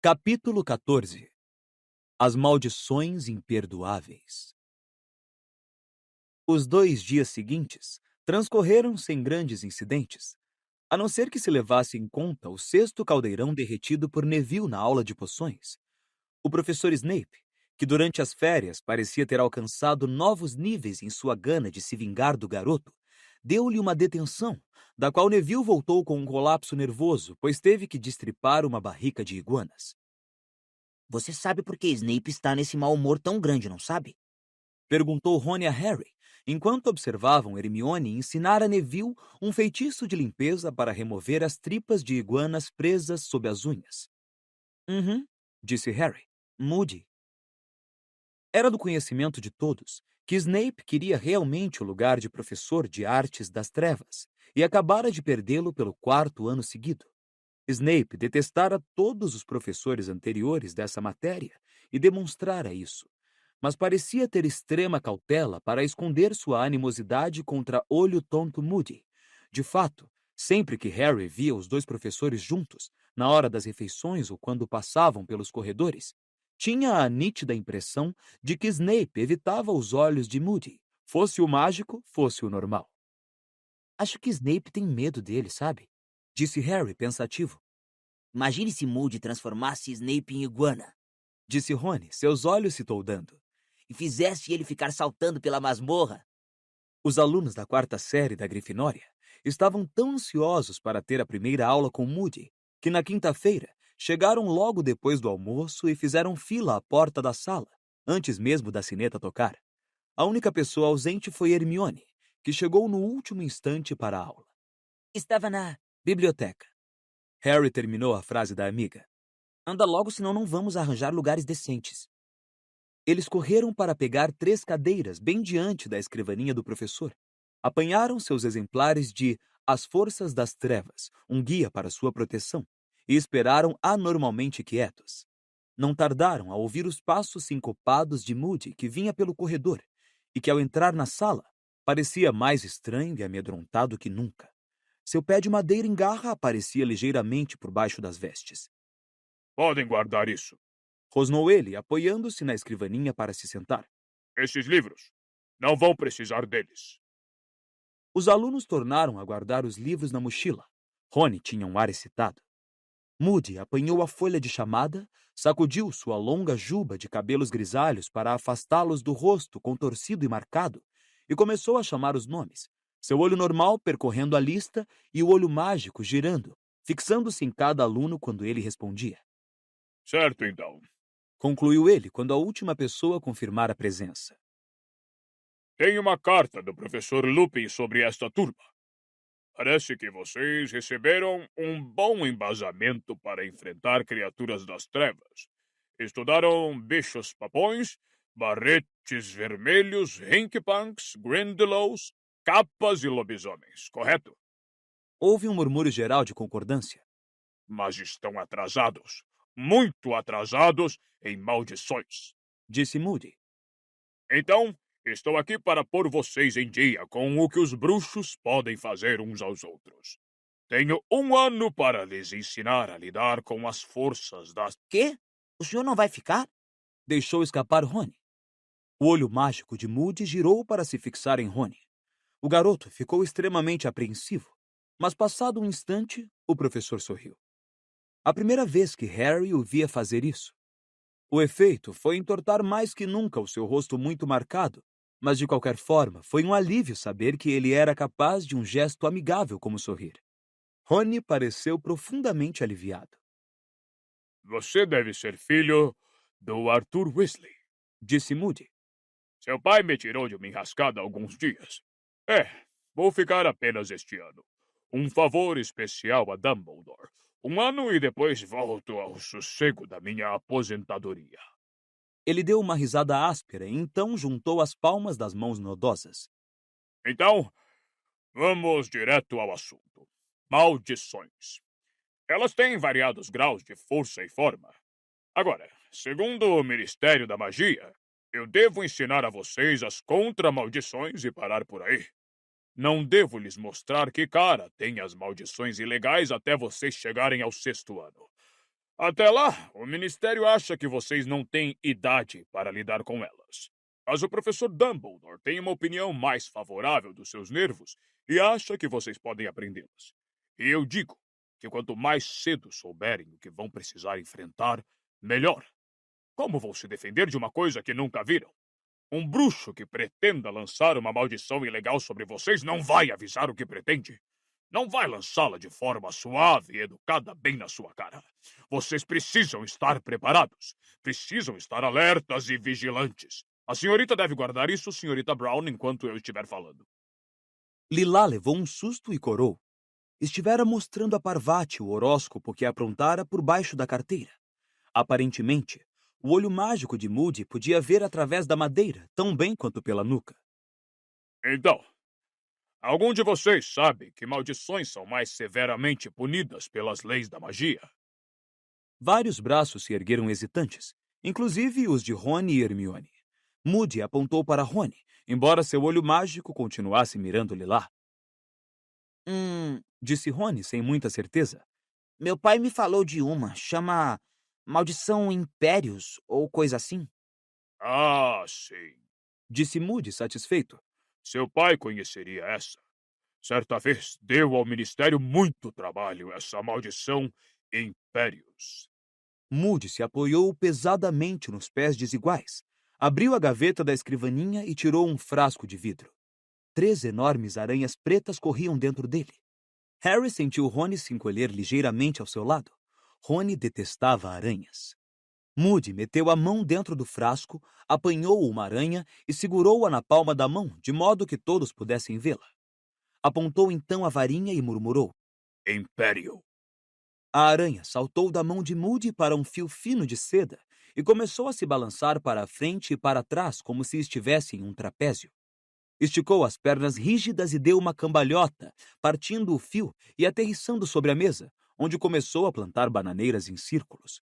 Capítulo 14. As maldições imperdoáveis. Os 2 dias seguintes transcorreram sem grandes incidentes, a não ser que se levasse em conta o sexto caldeirão derretido por Neville na aula de poções. O professor Snape, que durante as férias parecia ter alcançado novos níveis em sua gana de se vingar do garoto, deu-lhe uma detenção, da qual Neville voltou com um colapso nervoso, pois teve que destripar uma barrica de iguanas. Você sabe por que Snape está nesse mau humor tão grande, não sabe? Perguntou Rony a Harry, enquanto observavam Hermione ensinar a Neville um feitiço de limpeza para remover as tripas de iguanas presas sob as unhas. Uhum, Disse Harry. Mude. Era do conhecimento de todos que Snape queria realmente o lugar de professor de artes das trevas e acabara de perdê-lo pelo 4º ano seguido. Snape detestara todos os professores anteriores dessa matéria e demonstrara isso, mas parecia ter extrema cautela para esconder sua animosidade contra Olho Tonto Moody. De fato, sempre que Harry via os 2 professores juntos, na hora das refeições ou quando passavam pelos corredores, tinha a nítida impressão de que Snape evitava os olhos de Moody, fosse o mágico, fosse o normal. acho que Snape tem medo dele, sabe? Disse Harry pensativo. Imagine se Moody transformasse Snape em iguana Disse Rony, seus olhos se toldando. e fizesse ele ficar saltando pela masmorra. Os alunos da 4ª série da Grifinória estavam tão ansiosos para ter a primeira aula com Moody que na quinta-feira chegaram logo depois do almoço e fizeram fila à porta da sala, antes mesmo da sineta tocar. A única pessoa ausente foi Hermione, que chegou no último instante para a aula. Estava na... Biblioteca. Harry terminou a frase da amiga. Anda logo, senão não vamos arranjar lugares decentes. Eles correram para pegar 3 cadeiras bem diante da escrivaninha do professor. Apanharam seus exemplares de As Forças das Trevas, um guia para sua proteção, e esperaram anormalmente quietos. Não tardaram a ouvir os passos sincopados de Moody, que vinha pelo corredor, e que, ao entrar na sala, parecia mais estranho e amedrontado que nunca. Seu pé de madeira em garra aparecia ligeiramente por baixo das vestes. Podem guardar isso. Rosnou ele, apoiando-se na escrivaninha para se sentar. Esses livros. Não vão precisar deles. Os alunos tornaram a guardar os livros na mochila. Rony tinha um ar excitado. Moody apanhou a folha de chamada, sacudiu sua longa juba de cabelos grisalhos para afastá-los do rosto contorcido e marcado, e começou a chamar os nomes, seu olho normal percorrendo a lista e o olho mágico girando, fixando-se em cada aluno quando ele respondia. Certo, então. Concluiu ele quando a última pessoa confirmara a presença. Tenho uma carta do professor Lupin sobre esta turma. Parece que vocês receberam um bom embasamento para enfrentar criaturas das trevas. Estudaram bichos papões, barretes vermelhos, rinkypunks, grindelows, capas e lobisomens, correto? Houve um murmúrio geral de concordância. Mas estão atrasados, muito atrasados em maldições. Disse Moody. Então, estou aqui para pôr vocês em dia com o que os bruxos podem fazer uns aos outros. Tenho 1 ano para lhes ensinar a lidar com as forças das... Quê? O senhor não vai ficar? Deixou escapar Rony. O olho mágico de Moody girou para se fixar em Rony. O garoto ficou extremamente apreensivo, mas passado um instante, o professor sorriu. A primeira vez que Harry o via fazer isso. O efeito foi entortar mais que nunca o seu rosto muito marcado, mas de qualquer forma foi um alívio saber que ele era capaz de um gesto amigável como sorrir. Rony pareceu profundamente aliviado. Você deve ser filho do Arthur Weasley. Disse Moody. Seu pai me tirou de uma enrascada há alguns dias. Vou ficar apenas este ano. Um favor especial a Dumbledore. 1 ano e depois volto ao sossego da minha aposentadoria. Ele deu uma risada áspera e então juntou as palmas das mãos nodosas. Então, vamos direto ao assunto. Maldições. Elas têm variados graus de força e forma. Agora, segundo o Ministério da Magia, eu devo ensinar a vocês as contra-maldições e parar por aí. Não devo lhes mostrar que cara tem as maldições ilegais até vocês chegarem ao 6º ano. Até lá, o Ministério acha que vocês não têm idade para lidar com elas. Mas o professor Dumbledore tem uma opinião mais favorável dos seus nervos e acha que vocês podem aprendê-las. E eu digo que quanto mais cedo souberem o que vão precisar enfrentar, melhor. Como vão se defender de uma coisa que nunca viram? Um bruxo que pretenda lançar uma maldição ilegal sobre vocês não vai avisar o que pretende. Não vai lançá-la de forma suave e educada bem na sua cara. Vocês precisam estar preparados. Precisam estar alertas e vigilantes. A senhorita deve guardar isso, senhorita Brown, enquanto eu estiver falando. Lilá levou um susto e corou. Estivera mostrando a Parvati o horóscopo que aprontara por baixo da carteira. Aparentemente, o olho mágico de Moody podia ver através da madeira tão bem quanto pela nuca. Então, algum de vocês sabe que maldições são mais severamente punidas pelas leis da magia? Vários braços se ergueram hesitantes, inclusive os de Rony e Hermione. Moody apontou para Rony, embora seu olho mágico continuasse mirando Lilá. Disse Rony sem muita certeza. Meu pai me falou de uma, chama Maldição Impérios ou coisa assim. Ah, sim. Disse Moody satisfeito. Seu pai conheceria essa. Certa vez deu ao Ministério muito trabalho essa maldição Impérios. Moody se apoiou pesadamente nos pés desiguais, abriu a gaveta da escrivaninha e tirou um frasco de vidro. 3 enormes aranhas pretas corriam dentro dele. Harry sentiu Rony se encolher ligeiramente ao seu lado. Rony detestava aranhas. Moody meteu a mão dentro do frasco, apanhou uma aranha e segurou-a na palma da mão, de modo que todos pudessem vê-la. Apontou então a varinha e murmurou. Império. A aranha saltou da mão de Moody para um fio fino de seda e começou a se balançar para a frente e para trás como se estivesse em um trapézio. Esticou as pernas rígidas e deu uma cambalhota, partindo o fio e aterrissando sobre a mesa, onde começou a plantar bananeiras em círculos.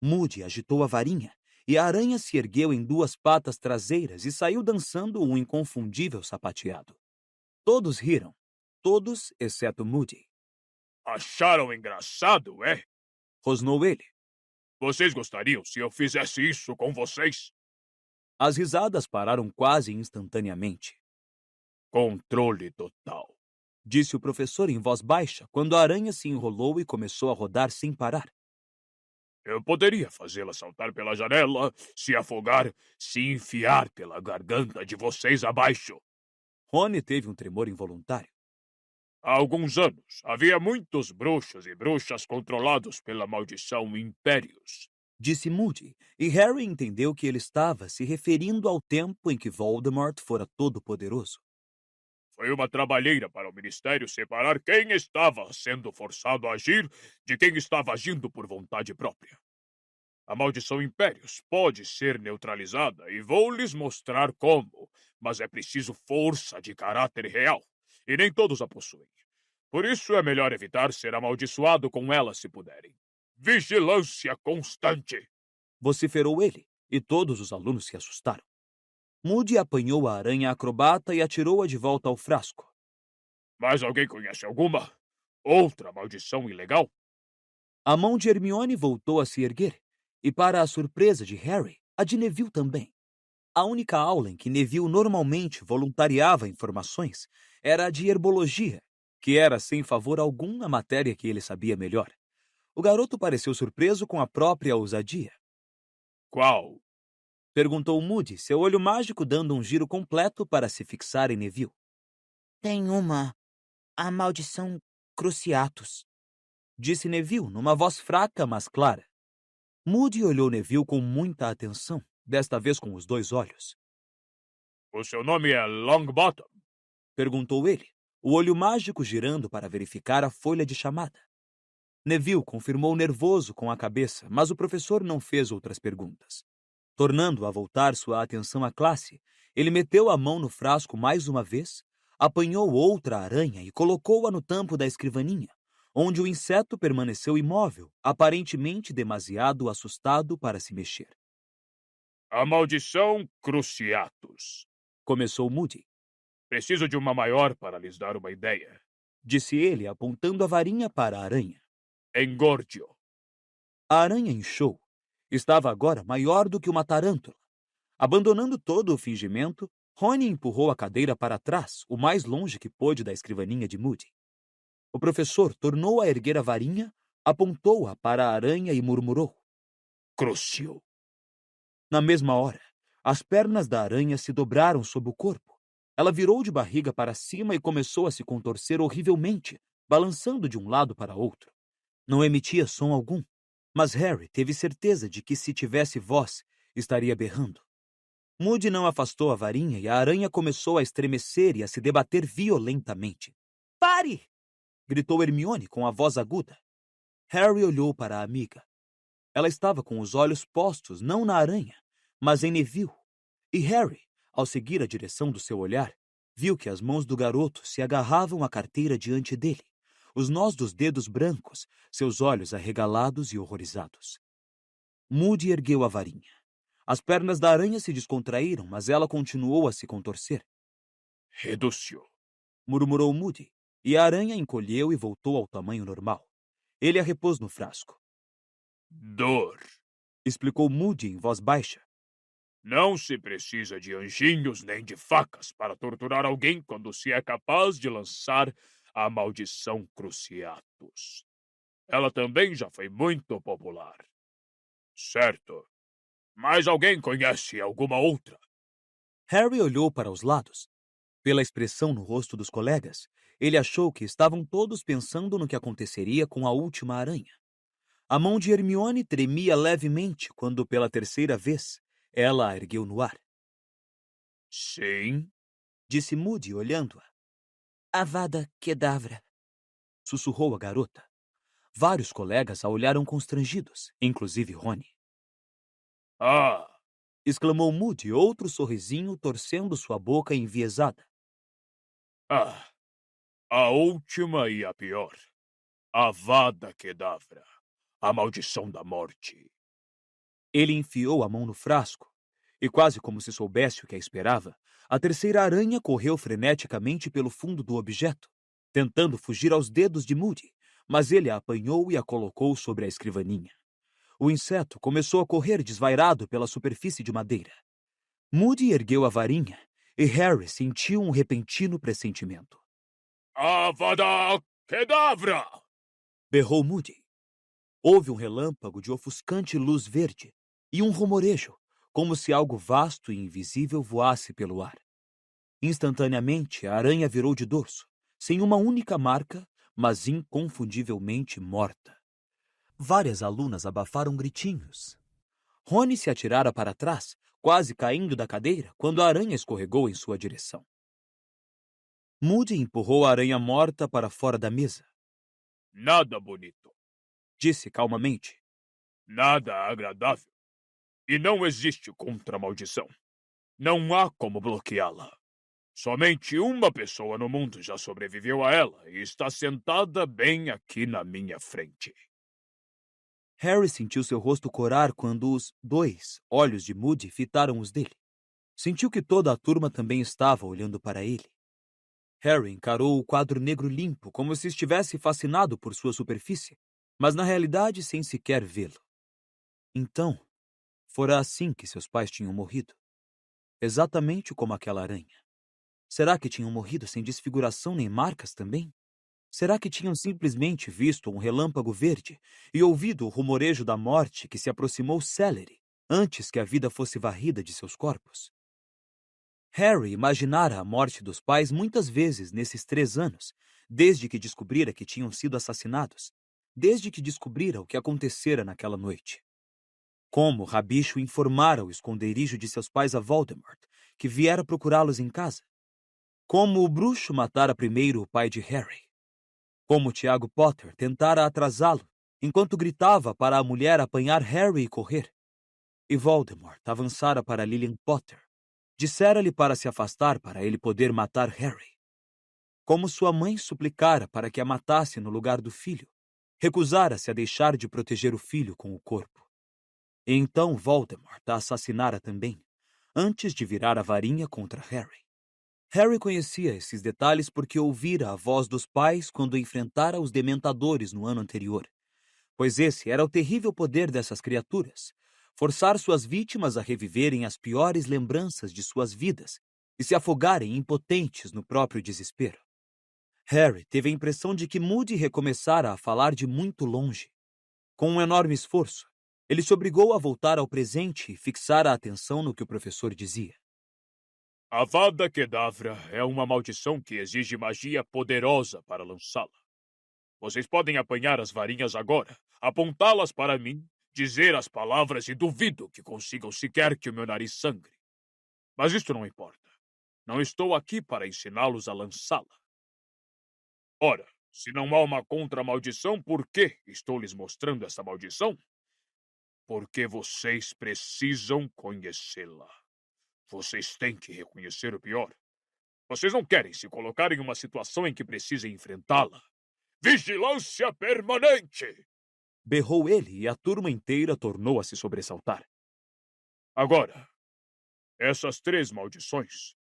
Moody agitou a varinha e a aranha se ergueu em 2 patas traseiras e saiu dançando um inconfundível sapateado. Todos riram, todos exceto Moody. Acharam engraçado, é? Rosnou ele. Vocês gostariam se eu fizesse isso com vocês? As risadas pararam quase instantaneamente. Controle total. Disse o professor em voz baixa quando a aranha se enrolou e começou a rodar sem parar. Eu poderia fazê-la saltar pela janela, se afogar, se enfiar pela garganta de vocês abaixo. Rony teve um tremor involuntário. Há alguns anos, havia muitos bruxos e bruxas controlados pela maldição Impérios. Disse Moody, e Harry entendeu que ele estava se referindo ao tempo em que Voldemort fora todo-poderoso. Foi uma trabalheira para o Ministério separar quem estava sendo forçado a agir de quem estava agindo por vontade própria. A maldição Impérios pode ser neutralizada e vou lhes mostrar como, mas é preciso força de caráter real, e nem todos a possuem. Por isso é melhor evitar ser amaldiçoado com ela se puderem. Vigilância constante! Vociferou ele, e todos os alunos se assustaram. Moody apanhou a aranha acrobata e atirou-a de volta ao frasco. Mas alguém conhece alguma? Outra maldição ilegal? A mão de Hermione voltou a se erguer, e para a surpresa de Harry, a de Neville também. A única aula em que Neville normalmente voluntariava informações era a de herbologia, que era sem favor algum a matéria que ele sabia melhor. O garoto pareceu surpreso com a própria ousadia. Qual? Perguntou Moody, seu olho mágico dando um giro completo para se fixar em Neville. Tem a Maldição Cruciatus. Disse Neville, numa voz fraca, mas clara. Moody olhou Neville com muita atenção, desta vez com os 2 olhos. O seu nome é Longbottom? Perguntou ele, o olho mágico girando para verificar a folha de chamada. Neville confirmou nervoso com a cabeça, mas o professor não fez outras perguntas. Tornando a voltar sua atenção à classe, ele meteu a mão no frasco mais uma vez, apanhou outra aranha e colocou-a no tampo da escrivaninha, onde o inseto permaneceu imóvel, aparentemente demasiado assustado para se mexer. A maldição Cruciatus. Começou Moody. Preciso de uma maior para lhes dar uma ideia. Disse ele, apontando a varinha para a aranha. Engordio. A aranha inchou. Estava agora maior do que uma tarântula. Abandonando todo o fingimento, Rony empurrou a cadeira para trás, o mais longe que pôde da escrivaninha de Moody. O professor tornou a erguer a varinha, apontou-a para a aranha e murmurou. Crucio. Na mesma hora, as pernas da aranha se dobraram sob o corpo. Ela virou de barriga para cima e começou a se contorcer horrivelmente, balançando de um lado para outro. Não emitia som algum, mas Harry teve certeza de que, se tivesse voz, estaria berrando. Moody não afastou a varinha e a aranha começou a estremecer e a se debater violentamente. "Pare!" gritou Hermione com a voz aguda. Harry olhou para a amiga. Ela estava com os olhos postos não na aranha, mas em Neville. E Harry, ao seguir a direção do seu olhar, viu que as mãos do garoto se agarravam à carteira diante dele, os nós dos dedos brancos, seus olhos arregalados e horrorizados. Moody ergueu a varinha. As pernas da aranha se descontraíram, mas ela continuou a se contorcer. Reducio. Murmurou Moody, e a aranha encolheu e voltou ao tamanho normal. Ele a repôs no frasco. Dor. Explicou Moody em voz baixa. Não se precisa de anjinhos nem de facas para torturar alguém quando se é capaz de lançar a maldição Cruciatus. Ela também já foi muito popular. Certo. Mas alguém conhece alguma outra? Harry olhou para os lados. Pela expressão no rosto dos colegas, ele achou que estavam todos pensando no que aconteceria com a última aranha. A mão de Hermione tremia levemente quando, pela terceira vez, ela a ergueu no ar. Sim, Disse Moody, olhando-a. Avada Kedavra. Sussurrou a garota. Vários colegas a olharam constrangidos, inclusive Rony. Ah, Exclamou Moody, outro sorrisinho torcendo sua boca enviesada. a última e a pior. Avada Kedavra, a maldição da morte. Ele enfiou a mão no frasco, e quase como se soubesse o que a esperava, a terceira aranha correu freneticamente pelo fundo do objeto, tentando fugir aos dedos de Moody, mas ele a apanhou e a colocou sobre a escrivaninha. O inseto começou a correr desvairado pela superfície de madeira. Moody ergueu a varinha e Harry sentiu um repentino pressentimento. Avada Kedavra! Berrou Moody. Houve um relâmpago de ofuscante luz verde e um rumorejo, como se algo vasto e invisível voasse pelo ar. Instantaneamente, a aranha virou de dorso, sem uma única marca, mas inconfundivelmente morta. Várias alunas abafaram gritinhos. Rony se atirara para trás, quase caindo da cadeira, quando a aranha escorregou em sua direção. Moody empurrou a aranha morta para fora da mesa. Nada bonito, Disse calmamente. nada agradável. E não existe contra-maldição. Não há como bloqueá-la. Somente uma pessoa no mundo já sobreviveu a ela e está sentada bem aqui na minha frente. Harry sentiu seu rosto corar quando os 2 olhos de Moody fitaram os dele. Sentiu que toda a turma também estava olhando para ele. Harry encarou o quadro negro limpo como se estivesse fascinado por sua superfície, mas na realidade sem sequer vê-lo. Então, fora assim que seus pais tinham morrido. Exatamente como aquela aranha. Será que tinham morrido sem desfiguração nem marcas também? Será que tinham simplesmente visto um relâmpago verde e ouvido o rumorejo da morte que se aproximou célere antes que a vida fosse varrida de seus corpos? Harry imaginara a morte dos pais muitas vezes nesses 3 anos, desde que descobrira que tinham sido assassinados, desde que descobrira o que acontecera naquela noite. Como Rabicho informara o esconderijo de seus pais a Voldemort, que viera procurá-los em casa. Como o bruxo matara primeiro o pai de Harry. Como Tiago Potter tentara atrasá-lo, enquanto gritava para a mulher apanhar Harry e correr. E Voldemort avançara para Lilian Potter. Dissera-lhe para se afastar para ele poder matar Harry. Como sua mãe suplicara para que a matasse no lugar do filho, recusara-se a deixar de proteger o filho com o corpo. E então Voldemort a assassinara também, antes de virar a varinha contra Harry. Harry conhecia esses detalhes porque ouvira a voz dos pais quando enfrentara os dementadores no ano anterior. pois esse era o terrível poder dessas criaturas: forçar suas vítimas a reviverem as piores lembranças de suas vidas e se afogarem impotentes no próprio desespero. Harry teve a impressão de que Moody recomeçara a falar de muito longe. Com um enorme esforço, ele se obrigou a voltar ao presente e fixar a atenção no que o professor dizia. Avada Kedavra é uma maldição que exige magia poderosa para lançá-la. Vocês podem apanhar as varinhas agora, apontá-las para mim, dizer as palavras e duvido que consigam sequer que o meu nariz sangre. Mas isto não importa. Não estou aqui para ensiná-los a lançá-la. Ora, se não há uma contra-maldição, por que estou lhes mostrando essa maldição? Porque vocês precisam conhecê-la. Vocês têm que reconhecer o pior. Vocês não querem se colocar em uma situação em que precisem enfrentá-la. Vigilância permanente! Berrou ele e a turma inteira tornou a se sobressaltar. Agora, essas 3 maldições,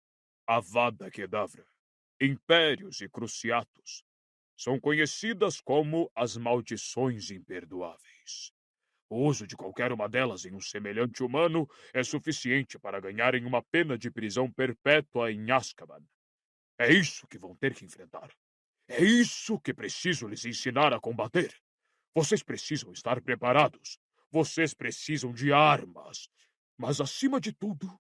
Avada Kedavra, Impérios e Cruciatus, são conhecidas como as maldições imperdoáveis. O uso de qualquer uma delas em um semelhante humano é suficiente para ganharem uma pena de prisão perpétua em Azkaban. É isso que vão ter que enfrentar. É isso que preciso lhes ensinar a combater. Vocês precisam estar preparados. Vocês precisam de armas. Mas, acima de tudo,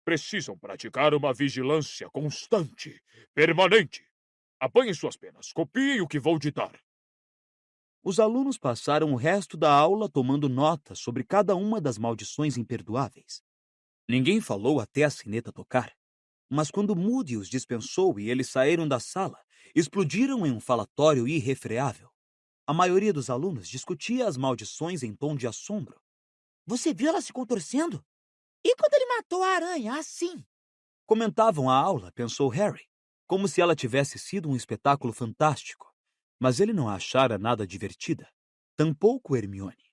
precisam praticar uma vigilância constante, permanente. Apanhem suas penas, copiem o que vou ditar. Os alunos passaram o resto da aula tomando notas sobre cada uma das maldições imperdoáveis. Ninguém falou até a sineta tocar, mas quando Moody os dispensou e eles saíram da sala, explodiram em um falatório irrefreável. A maioria dos alunos discutia as maldições em tom de assombro. Você viu ela se contorcendo? E quando ele matou a aranha, assim? Comentavam a aula, pensou Harry, como se ela tivesse sido um espetáculo fantástico. Mas ele não a achara nada divertida. Tampouco Hermione.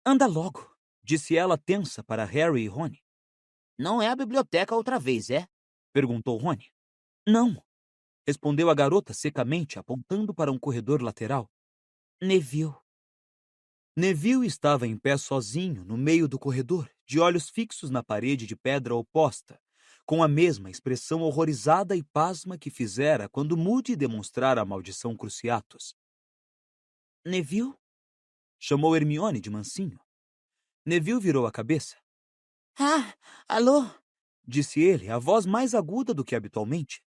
Anda logo, Disse ela tensa para Harry e Rony. não é a biblioteca outra vez, é? Perguntou Rony. Não, respondeu a garota secamente, apontando para um corredor lateral. Neville. Neville estava em pé sozinho, no meio do corredor, de olhos fixos na parede de pedra oposta, com a mesma expressão horrorizada e pasma que fizera quando Moody demonstrara a maldição Cruciatus. Neville? Chamou Hermione de mansinho. Neville virou a cabeça. Ah, alô? Disse ele, a voz mais aguda do que habitualmente.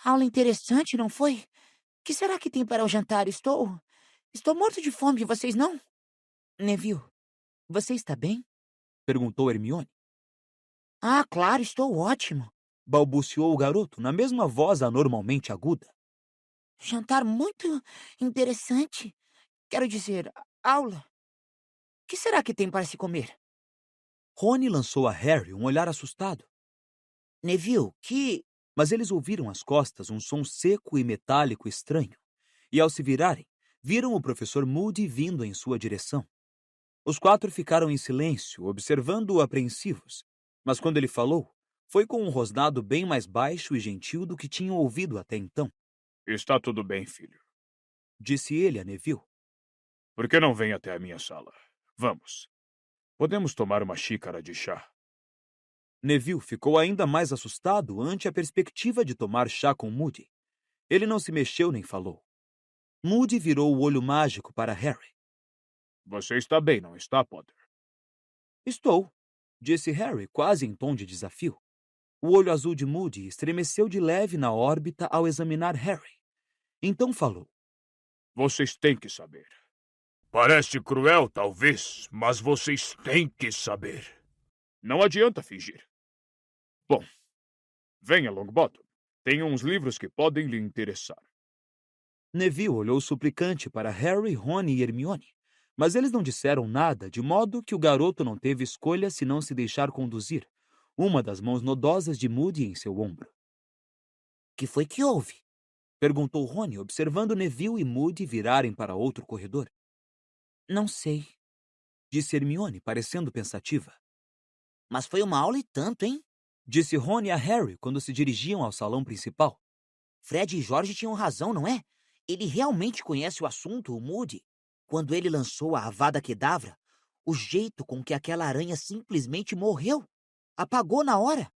Aula interessante, não foi? O que será que tem para o jantar? Estou morto de fome, vocês não? Neville, você está bem? Perguntou Hermione. Ah, claro, estou ótimo. Balbuciou o garoto, na mesma voz anormalmente aguda. Jantar muito interessante. Quero dizer, aula. O que será que tem para se comer? Rony lançou a Harry um olhar assustado. Neville, Mas eles ouviram às costas um som seco e metálico estranho, e ao se virarem, viram o professor Moody vindo em sua direção. Os 4 ficaram em silêncio, observando-o apreensivos, mas quando ele falou, foi com um rosnado bem mais baixo e gentil do que tinham ouvido até então. Está tudo bem, filho. Disse ele a Neville. Por que não vem até a minha sala? Vamos. Podemos tomar uma xícara de chá. Neville ficou ainda mais assustado ante a perspectiva de tomar chá com Moody. Ele não se mexeu nem falou. Moody virou o olho mágico para Harry. Você está bem, não está, Potter? Estou, disse Harry, quase em tom de desafio. O olho azul de Moody estremeceu de leve na órbita ao examinar Harry. Então falou. Vocês têm que saber. Parece cruel, talvez, mas vocês têm que saber. Não adianta fingir. Bom, venha, Longbottom. Tenho uns livros que podem lhe interessar. Neville olhou suplicante para Harry, Rony e Hermione, mas eles não disseram nada, de modo que o garoto não teve escolha senão se deixar conduzir, uma das mãos nodosas de Moody em seu ombro. que foi que houve? Perguntou Rony, observando Neville e Moody virarem para outro corredor. Não sei. Disse Hermione, parecendo pensativa. Mas foi uma aula e tanto, hein? Disse Rony a Harry quando se dirigiam ao salão principal. Fred e George tinham razão, não é? Ele realmente conhece o assunto, o Moody. quando ele lançou a Avada Kedavra, o jeito com que aquela aranha simplesmente morreu. Apagou na hora.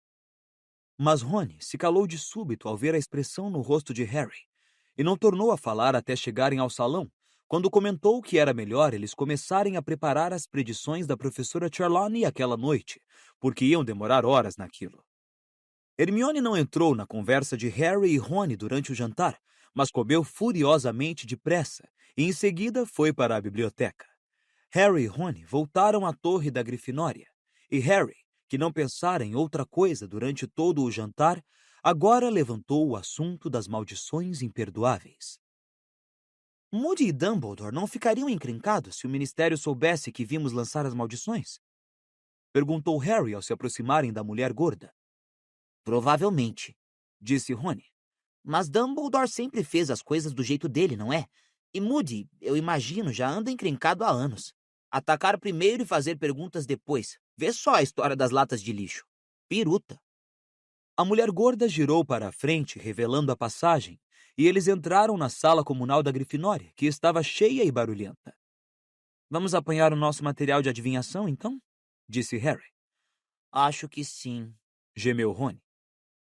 Mas Rony se calou de súbito ao ver a expressão no rosto de Harry, e não tornou a falar até chegarem ao salão, quando comentou que era melhor eles começarem a preparar as predições da professora Trelawney aquela noite, porque iam demorar horas naquilo. Hermione não entrou na conversa de Harry e Rony durante o jantar, mas comeu furiosamente depressa e em seguida foi para a biblioteca. Harry e Rony voltaram à torre da Grifinória, e Harry, que não pensara em outra coisa durante todo o jantar, agora levantou o assunto das maldições imperdoáveis. Moody e Dumbledore não ficariam encrencados se o Ministério soubesse que vimos lançar as maldições? Perguntou Harry ao se aproximarem da mulher gorda. Provavelmente, disse Rony. Mas Dumbledore sempre fez as coisas do jeito dele, não é? E Moody, eu imagino, já anda encrencado há anos. Atacar primeiro e fazer perguntas depois. Vê só a história das latas de lixo. Piruta. A mulher gorda girou para a frente, revelando a passagem, e eles entraram na sala comunal da Grifinória, que estava cheia e barulhenta. Vamos apanhar o nosso material de adivinhação, então? Disse Harry. Acho que sim, Gemeu Rony.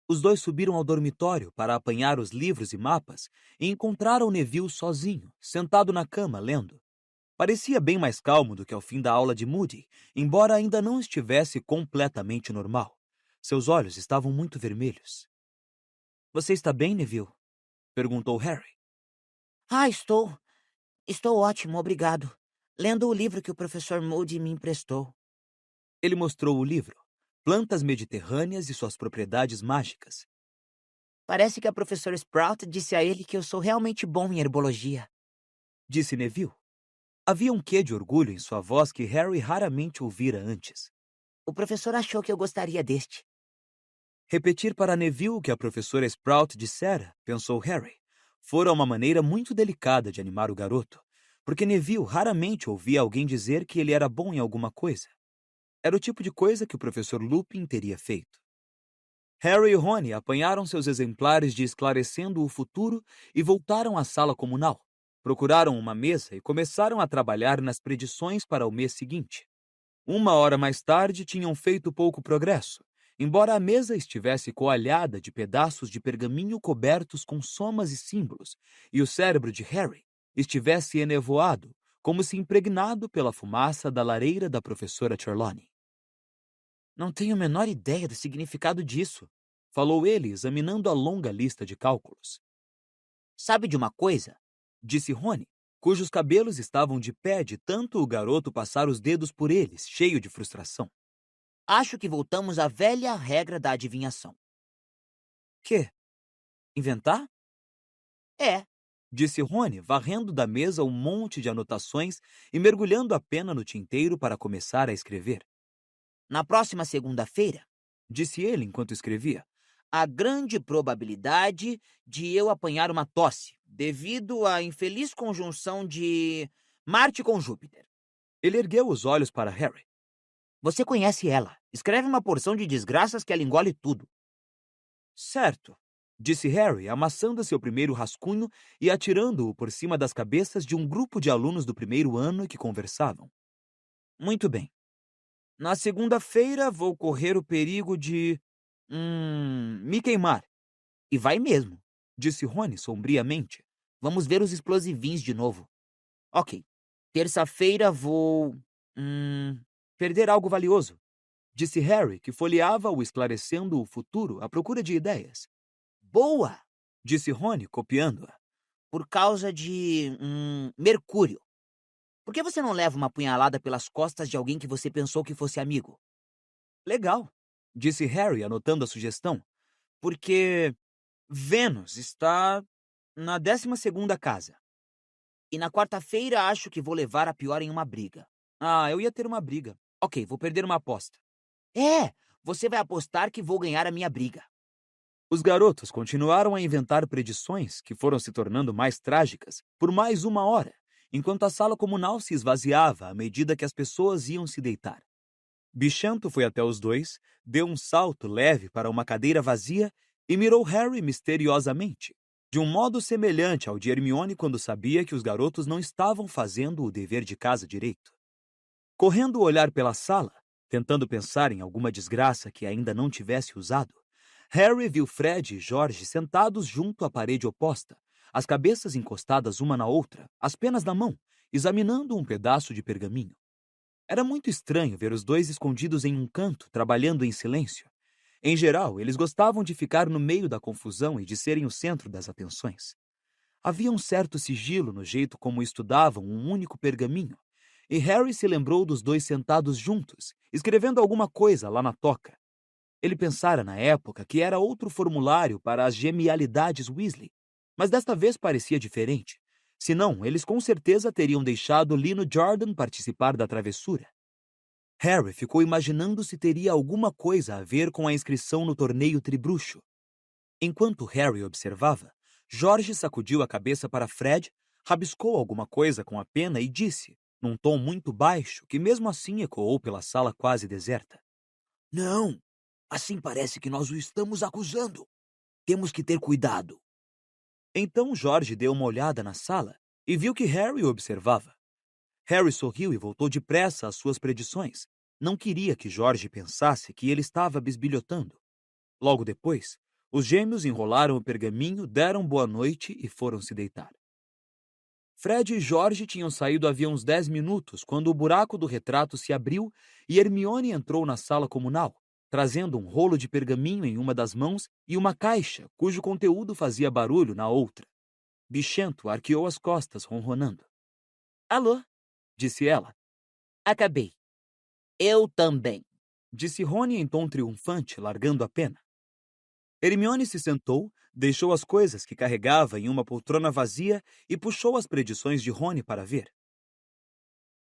Os dois subiram ao dormitório para apanhar os livros e mapas e encontraram Neville sozinho, sentado na cama, lendo. Parecia bem mais calmo do que ao fim da aula de Moody, embora ainda não estivesse completamente normal. Seus olhos estavam muito vermelhos. Você está bem, Neville? Perguntou Harry. Estou. Estou ótimo, obrigado. Lendo o livro que o professor Moody me emprestou. Ele mostrou o livro, Plantas Mediterrâneas e suas Propriedades Mágicas. Parece que a professora Sprout disse a ele que eu sou realmente bom em herbologia, disse Neville. Havia um quê de orgulho em sua voz que Harry raramente ouvira antes. O professor achou que eu gostaria deste. Repetir para Neville o que a professora Sprout dissera, pensou Harry, fora uma maneira muito delicada de animar o garoto, porque Neville raramente ouvia alguém dizer que ele era bom em alguma coisa. Era o tipo de coisa que o professor Lupin teria feito. Harry e Rony apanharam seus exemplares de Esclarecendo o Futuro e voltaram à sala comunal. Procuraram uma mesa e começaram a trabalhar nas predições para o mês seguinte. 1 hora mais tarde, tinham feito pouco progresso, embora a mesa estivesse coalhada de pedaços de pergaminho cobertos com somas e símbolos, e o cérebro de Harry estivesse enevoado, como se impregnado pela fumaça da lareira da professora Trelawney. Não tenho a menor ideia do significado disso, falou ele, examinando a longa lista de cálculos. Sabe de uma coisa? Disse Rony, cujos cabelos estavam de pé de tanto o garoto passar os dedos por eles, cheio de frustração. Acho que voltamos à velha regra da adivinhação. Quê? Inventar? É. Disse Rony, varrendo da mesa um monte de anotações e mergulhando a pena no tinteiro para começar a escrever. Na próxima segunda-feira, disse ele enquanto escrevia, há grande probabilidade de eu apanhar uma tosse, devido à infeliz conjunção de Marte com Júpiter. Ele ergueu os olhos para Harry. Você conhece ela. Escreve uma porção de desgraças que ela engole tudo. Certo, disse Harry, amassando seu primeiro rascunho e atirando-o por cima das cabeças de um grupo de alunos do primeiro ano que conversavam. Muito bem. Na segunda-feira vou correr o perigo de... me queimar. E vai mesmo, disse Rony sombriamente. Vamos ver os explosivinhos de novo. Ok. Terça-feira vou... perder algo valioso, disse Harry, que folheava o Esclarecendo o Futuro à procura de ideias. Boa, disse Rony, copiando-a. Por causa de... Mercúrio. Por que você não leva uma punhalada pelas costas de alguém que você pensou que fosse amigo? Legal, disse Harry, anotando a sugestão. Porque Vênus está na 12ª casa. E na quarta-feira acho que vou levar a pior em uma briga. Eu ia ter uma briga. Ok, vou perder uma aposta. Você vai apostar que vou ganhar a minha briga. Os garotos continuaram a inventar predições que foram se tornando mais trágicas por mais 1 hora, enquanto a sala comunal se esvaziava à medida que as pessoas iam se deitar. Bichento foi até os dois, deu um salto leve para uma cadeira vazia e mirou Harry misteriosamente. de um modo semelhante ao de Hermione quando sabia que os garotos não estavam fazendo o dever de casa direito. Correndo o olhar pela sala, tentando pensar em alguma desgraça que ainda não tivesse usado, Harry viu Fred e George sentados junto à parede oposta, as cabeças encostadas uma na outra, as penas na mão, examinando um pedaço de pergaminho. Era muito estranho ver os dois escondidos em um canto, trabalhando em silêncio. Em geral, eles gostavam de ficar no meio da confusão e de serem o centro das atenções. Havia um certo sigilo no jeito como estudavam um único pergaminho, e Harry se lembrou dos dois sentados juntos, escrevendo alguma coisa lá na toca. Ele pensara na época que era outro formulário para as genialidades Weasley, mas desta vez parecia diferente. Senão, eles com certeza teriam deixado Lino Jordan participar da travessura. Harry ficou imaginando se teria alguma coisa a ver com a inscrição no torneio tribruxo. Enquanto Harry observava, George sacudiu a cabeça para Fred, rabiscou alguma coisa com a pena e disse, num tom muito baixo, que mesmo assim ecoou pela sala quase deserta: Não, assim parece que nós o estamos acusando. Temos que ter cuidado. Então George deu uma olhada na sala e viu que Harry o observava. Harry sorriu e voltou depressa às suas predições. Não queria que George pensasse que ele estava bisbilhotando. Logo depois, os gêmeos enrolaram o pergaminho, deram boa noite e foram se deitar. Fred e George tinham saído havia uns 10 minutos quando o buraco do retrato se abriu e Hermione entrou na sala comunal, trazendo um rolo de pergaminho em uma das mãos e uma caixa cujo conteúdo fazia barulho na outra. Bichento arqueou as costas, ronronando. Alô? Disse ela. Acabei. Eu também. Disse Rony em tom triunfante, largando a pena. Hermione se sentou, deixou as coisas que carregava em uma poltrona vazia e puxou as predições de Rony para ver.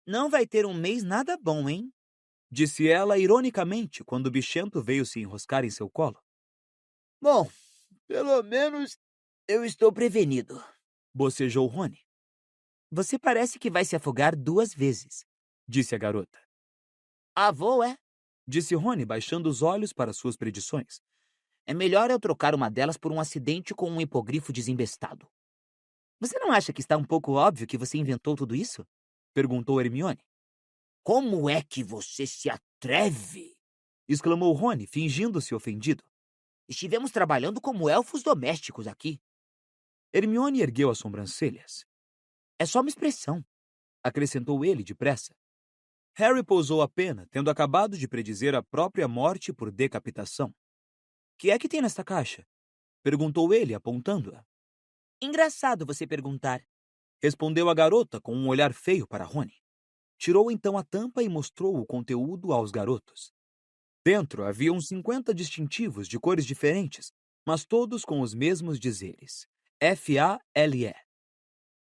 Não vai ter um mês nada bom, hein? Disse ela ironicamente quando o bichento veio se enroscar em seu colo. Bom, pelo menos eu estou prevenido. Bocejou Rony. Você parece que vai se afogar 2 vezes. Disse a garota. Avô, é? Disse Rony, baixando os olhos para suas predições. É melhor eu trocar uma delas por um acidente com um hipogrifo desembestado. Você não acha que está um pouco óbvio que você inventou tudo isso? Perguntou Hermione. Como é que você se atreve? Exclamou Rony, fingindo-se ofendido. Estivemos trabalhando como elfos domésticos aqui. Hermione ergueu as sobrancelhas. É só uma expressão, acrescentou ele depressa. Harry pousou a pena, tendo acabado de predizer a própria morte por decapitação. Que é que tem nesta caixa? Perguntou ele, apontando-a. Engraçado você perguntar. Respondeu a garota com um olhar feio para Rony. Tirou então a tampa e mostrou o conteúdo aos garotos. Dentro havia uns 50 distintivos de cores diferentes, mas todos com os mesmos dizeres. F-A-L-E.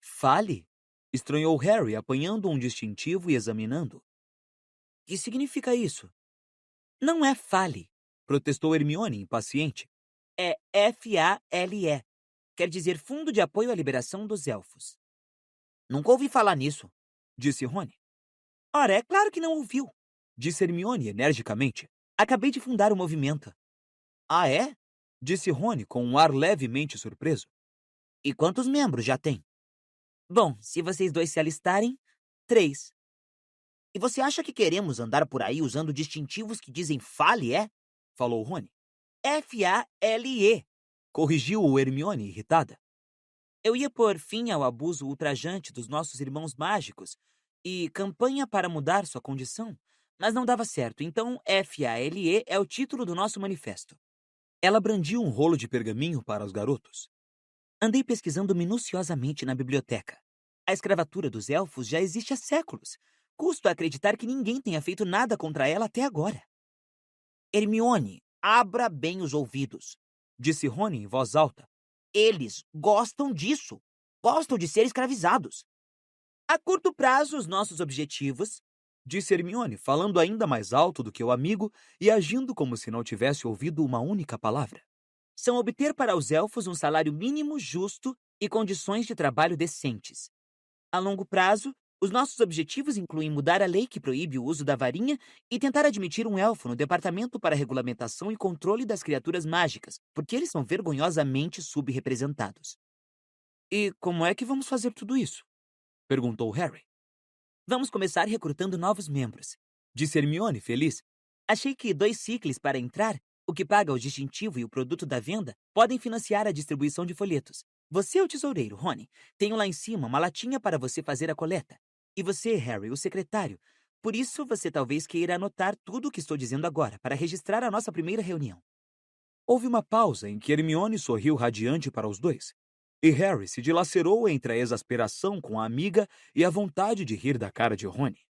Fale? Estranhou Harry, apanhando um distintivo e examinando. Que significa isso? Não é fale, protestou Hermione, impaciente. É F-A-L-E. Quer dizer Fundo de Apoio à Liberação dos Elfos. Nunca ouvi falar nisso, disse Rony. Ora, é claro que não ouviu, disse Hermione energicamente. Acabei de fundar o movimento. Ah, é? Disse Rony com um ar levemente surpreso. E quantos membros já tem? Bom, se vocês dois se alistarem, 3. E você acha que queremos andar por aí usando distintivos que dizem fale, é? Falou Rony. F-A-L-E. Corrigiu o Hermione, irritada. Eu ia pôr fim ao abuso ultrajante dos nossos irmãos mágicos e campanha para mudar sua condição, mas não dava certo, então F-A-L-E é o título do nosso manifesto. Ela brandiu um rolo de pergaminho para os garotos. Andei pesquisando minuciosamente na biblioteca. A escravatura dos elfos já existe há séculos. Custo acreditar que ninguém tenha feito nada contra ela até agora. Hermione, abra bem os ouvidos, disse Rony em voz alta. Eles gostam disso. Gostam de ser escravizados. A curto prazo, os nossos objetivos, disse Hermione, falando ainda mais alto do que o amigo e agindo como se não tivesse ouvido uma única palavra, são obter para os elfos um salário mínimo justo e condições de trabalho decentes. A longo prazo, os nossos objetivos incluem mudar a lei que proíbe o uso da varinha e tentar admitir um elfo no Departamento para Regulamentação e Controle das Criaturas Mágicas, porque eles são vergonhosamente subrepresentados. E como é que vamos fazer tudo isso? Perguntou Harry. Vamos começar recrutando novos membros. Disse Hermione, feliz. Achei que 2 ciclos para entrar, o que paga o distintivo e o produto da venda, podem financiar a distribuição de folhetos. Você é o tesoureiro, Rony. Tenho lá em cima uma latinha para você fazer a coleta. E você, Harry, o secretário. Por isso, você talvez queira anotar tudo o que estou dizendo agora, para registrar a nossa primeira reunião. Houve uma pausa em que Hermione sorriu radiante para os dois. E Harry se dilacerou entre a exasperação com a amiga e a vontade de rir da cara de Rony.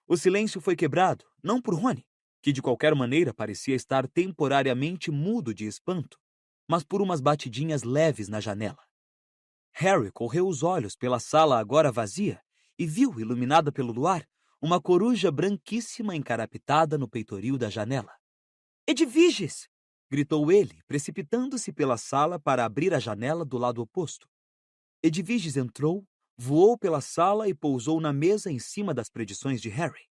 O silêncio foi quebrado, não por Rony, que de qualquer maneira parecia estar temporariamente mudo de espanto, mas por umas batidinhas leves na janela. Harry correu os olhos pela sala agora vazia e viu, iluminada pelo luar, uma coruja branquíssima encarapitada no peitoril da janela. Edviges! Gritou ele, precipitando-se pela sala para abrir a janela do lado oposto. Edviges entrou, voou pela sala e pousou na mesa em cima das predições de Harry.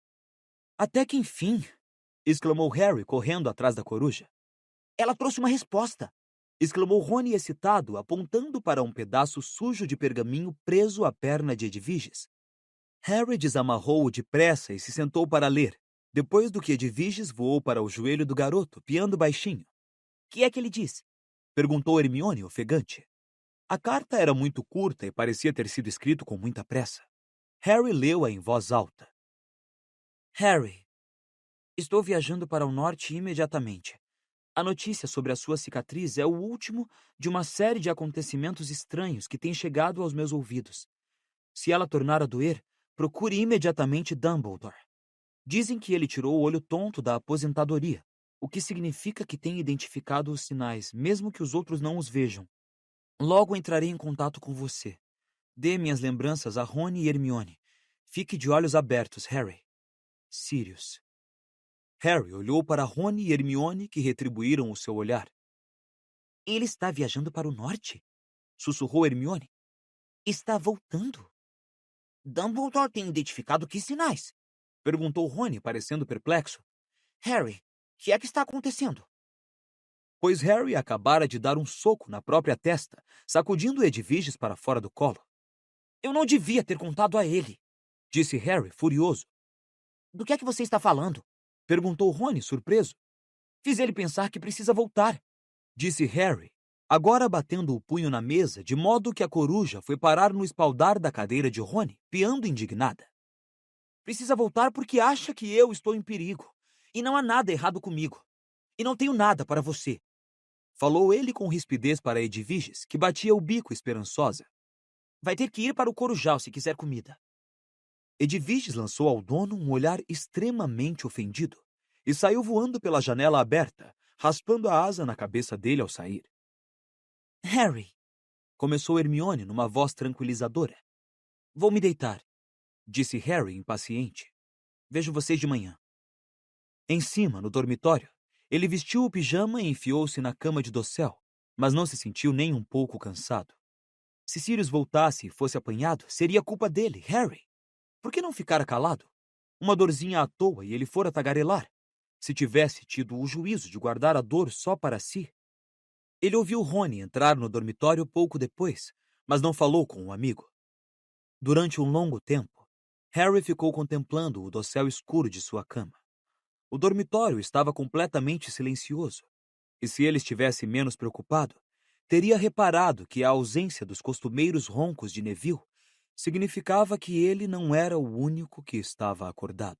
Até que enfim! Exclamou Harry, correndo atrás da coruja. Ela trouxe uma resposta! Exclamou Rony excitado, apontando para um pedaço sujo de pergaminho preso à perna de Edviges. Harry desamarrou-o depressa e se sentou para ler, depois do que Edviges voou para o joelho do garoto, piando baixinho. Que é que ele diz? Perguntou Hermione, ofegante. A carta era muito curta e parecia ter sido escrito com muita pressa. Harry leu-a em voz alta. Harry, estou viajando para o norte imediatamente. A notícia sobre a sua cicatriz é o último de uma série de acontecimentos estranhos que tem chegado aos meus ouvidos. Se ela tornar a doer, procure imediatamente Dumbledore. Dizem que ele tirou o olho tonto da aposentadoria, o que significa que tem identificado os sinais, mesmo que os outros não os vejam. Logo entrarei em contato com você. Dê minhas lembranças a Rony e Hermione. Fique de olhos abertos, Harry. Sirius. Harry olhou para Rony e Hermione, que retribuíram o seu olhar. Ele está viajando para o norte? Sussurrou Hermione. Está voltando. Dumbledore tem identificado que sinais? Perguntou Rony, parecendo perplexo. Harry, o que é que está acontecendo? Pois Harry acabara de dar um soco na própria testa, sacudindo Edviges para fora do colo. Eu não devia ter contado a ele, disse Harry, furioso. Do que é que você está falando? Perguntou Rony, surpreso. Fiz ele pensar que precisa voltar, disse Harry, agora batendo o punho na mesa, de modo que a coruja foi parar no espaldar da cadeira de Rony, piando indignada. Precisa voltar porque acha que eu estou em perigo. E não há nada errado comigo. E não tenho nada para você. Falou ele com rispidez para Edviges, que batia o bico esperançosa. Vai ter que ir para o Corujal se quiser comida. Edviges lançou ao dono um olhar extremamente ofendido e saiu voando pela janela aberta, raspando a asa na cabeça dele ao sair. Harry, começou Hermione numa voz tranquilizadora. Vou me deitar, disse Harry impaciente. Vejo vocês de manhã. Em cima, no dormitório, ele vestiu o pijama e enfiou-se na cama de dossel, mas não se sentiu nem um pouco cansado. Se Sirius voltasse e fosse apanhado, seria culpa dele, Harry. Por que não ficara calado? Uma dorzinha à toa e ele fora tagarelar. Se tivesse tido o juízo de guardar a dor só para si. Ele ouviu Rony entrar no dormitório pouco depois, mas não falou com o amigo. Durante um longo tempo, Harry ficou contemplando o dossel escuro de sua cama. O dormitório estava completamente silencioso, e se ele estivesse menos preocupado, teria reparado que a ausência dos costumeiros roncos de Neville significava que ele não era o único que estava acordado.